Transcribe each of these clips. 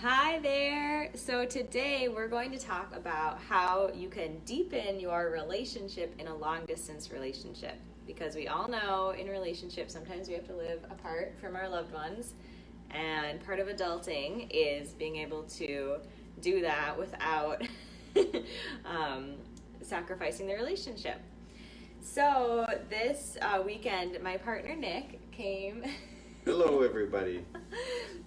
Hi there. So today we're going to talk about how you can deepen your relationship in a long distance relationship. Because we all know in relationships sometimes we have to live apart from our loved ones. And part of adulting is being able to do that without sacrificing the relationship. So this weekend, my partner Nick came. Hello, everybody.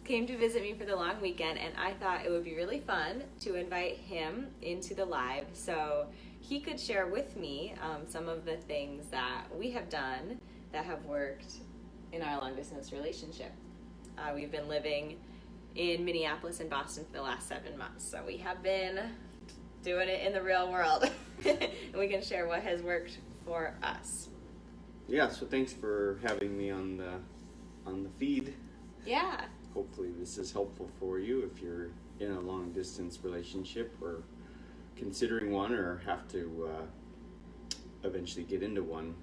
Came to visit me for the long weekend, and I thought it would be really fun to invite him into the live so he could share with me some of the things that we have done that have worked in our long distance relationship. We've been living in Minneapolis and Boston for the last 7 months, so we have been doing it in the real world. And we can share what has worked for us. Yeah, so thanks for having me on the feed. Yeah. Hopefully this is helpful for you if you're in a long distance relationship or considering one or have to eventually get into one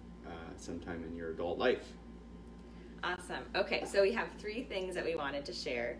sometime in your adult life. Awesome. Okay, so we have 3 things that we wanted to share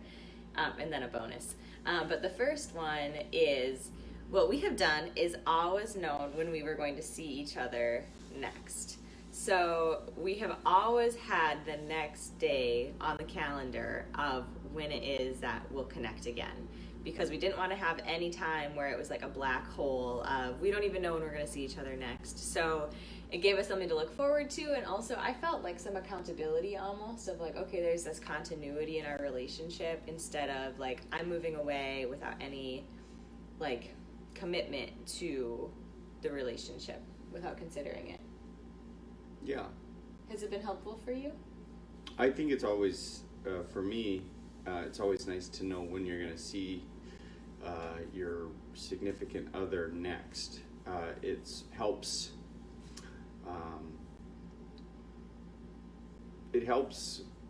and then a bonus. But the first one is what we have done is always known when we were going to see each other next. So we have always had the next day on the calendar of when it is that we'll connect again, because we didn't want to have any time where it was like a black hole of we don't even know when we're going to see each other next. So it gave us something to look forward to, and also I felt like some accountability almost of like, okay, there's this continuity in our relationship instead of like I'm moving away without any like commitment to the relationship without considering it. Yeah. Has it been helpful for you? I think it's always, for me, it's always nice to know when you're going to see your significant other next. It helps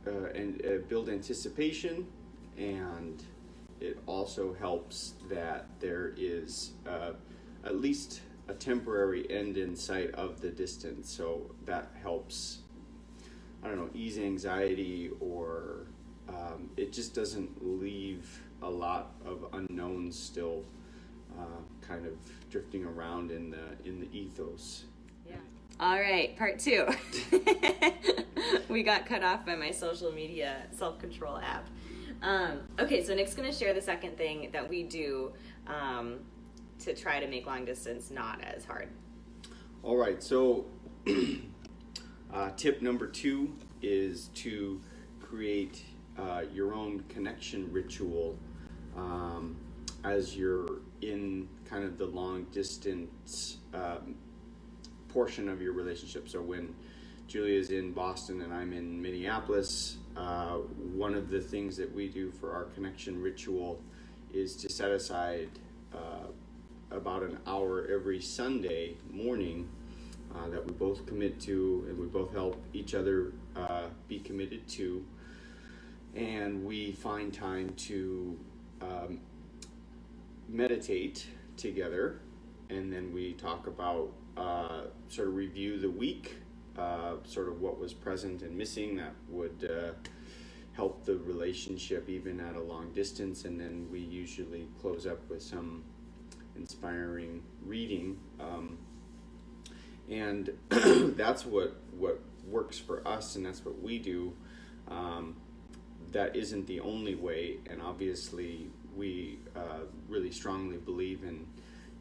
and build anticipation, and it also helps that there is at least a temporary end in sight of the distance, so that helps, I don't know, ease anxiety, or it just doesn't leave a lot of unknowns still kind of drifting around in the ethos. Yeah. All right, part 2. We got cut off by my social media self-control app. Okay, so Nick's going to share the second thing that we do to try to make long distance not as hard. All right, so tip number 2 is to create your own connection ritual as you're in kind of the long distance portion of your relationship. So when Julia's in Boston and I'm in Minneapolis, one of the things that we do for our connection ritual is to set aside about an hour every Sunday morning that we both commit to, and we both help each other be committed to, and we find time to meditate together, and then we talk about sort of review the week, sort of what was present and missing that would help the relationship even at a long distance, and then we usually close up with some inspiring reading, and that's what works for us, and that's what we do. That isn't the only way, and obviously we really strongly believe in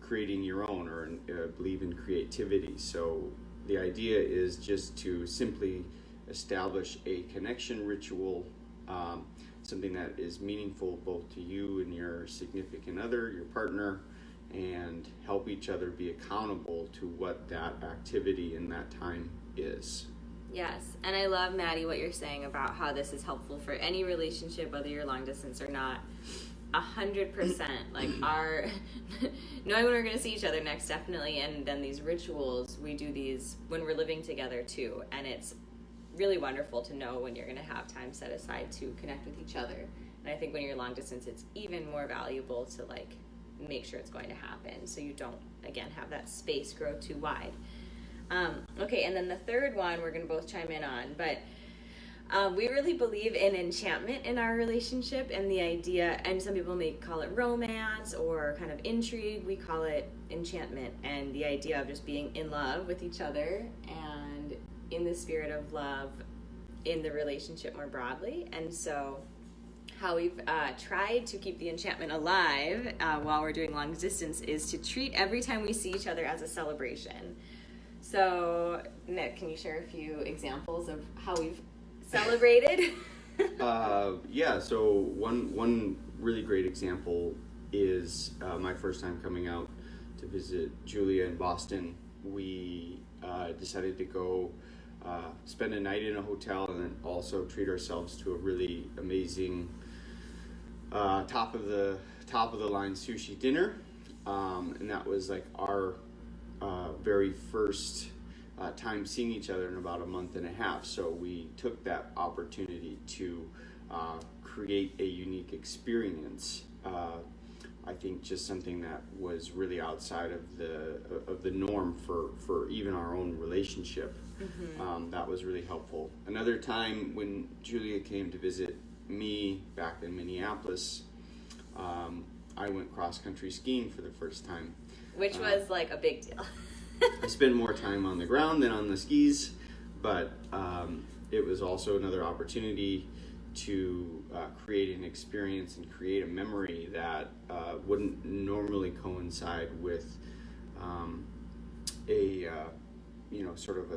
creating your own, or believe in creativity. So the idea is just to simply establish a connection ritual, something that is meaningful both to you and your significant other, your partner, and help each other be accountable to what that activity in that time is. Yes, and I love, Maddie, what you're saying about how this is helpful for any relationship, whether you're long distance or not. 100%. Like our knowing when we're going to see each other next, definitely, and then these rituals, we do these when we're living together too, and it's really wonderful to know when you're going to have time set aside to connect with each other. And I think when you're long distance, it's even more valuable to like make sure it's going to happen, so you don't again have that space grow too wide. Okay, and then the third one we're going to both chime in on, but We really believe in enchantment in our relationship, and the idea, and some people may call it romance or kind of intrigue. We call it enchantment, and the idea of just being in love with each other and in the spirit of love in the relationship more broadly. And so how we've tried to keep the enchantment alive while we're doing long distance is to treat every time we see each other as a celebration. So, Nick, can you share a few examples of how we've celebrated? Yeah, so one really great example is my first time coming out to visit Julia in Boston. We decided to go spend a night in a hotel and then also treat ourselves to a really amazing top of the line sushi dinner, and that was like our very first time seeing each other in about a month and a half. So we took that opportunity to create a unique experience. I think just something that was really outside of the norm for even our own relationship. Mm-hmm. That was really helpful. Another time when Julia came to visit me back in Minneapolis, I went cross-country skiing for the first time. Which was like a big deal. I spent more time on the ground than on the skis, but it was also another opportunity to create an experience and create a memory that wouldn't normally coincide with sort of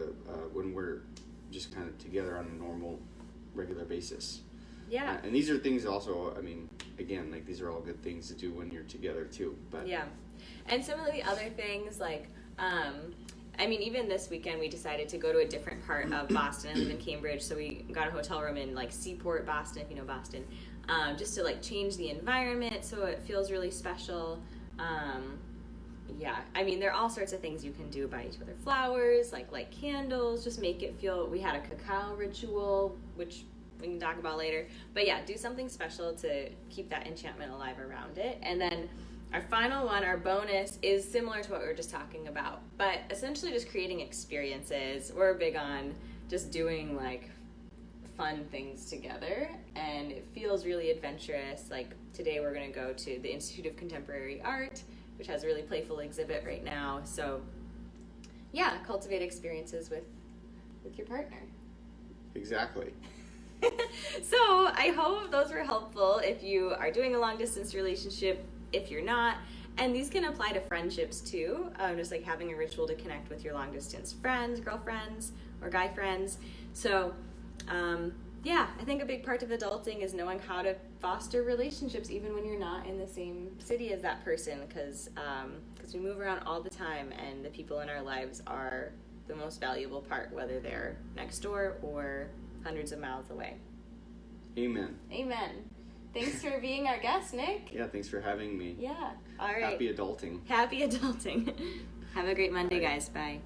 when we're just kind of together on a normal, regular basis. Yeah. And these are things also, I mean, again, like these are all good things to do when you're together too. But yeah. And some of the other things, like, even this weekend we decided to go to a different part of Boston. I live in Cambridge, so we got a hotel room in like Seaport, Boston, if you know Boston, just to like change the environment so it feels really special. There are all sorts of things you can do, buy each other flowers, like light candles, just make it feel. We had a cacao ritual, which we can talk about later. But yeah, do something special to keep that enchantment alive around it. And then our final one, our bonus, is similar to what we were just talking about, but essentially just creating experiences. We're big on just doing like fun things together, and it feels really adventurous. Like today we're going to go to the Institute of Contemporary Art, which has a really playful exhibit right now. So yeah, cultivate experiences with your partner. Exactly. So I hope those were helpful if you are doing a long distance relationship, if you're not. And these can apply to friendships too, just like having a ritual to connect with your long distance friends, girlfriends, or guy friends. So I think a big part of adulting is knowing how to foster relationships even when you're not in the same city as that person, because we move around all the time, and the people in our lives are the most valuable part, whether they're next door or hundreds of miles away. Amen. Amen. Thanks for being our guest, Nick. Yeah, thanks for having me. Yeah. All right. Happy adulting. Happy adulting. Have a great Monday, guys. Bye.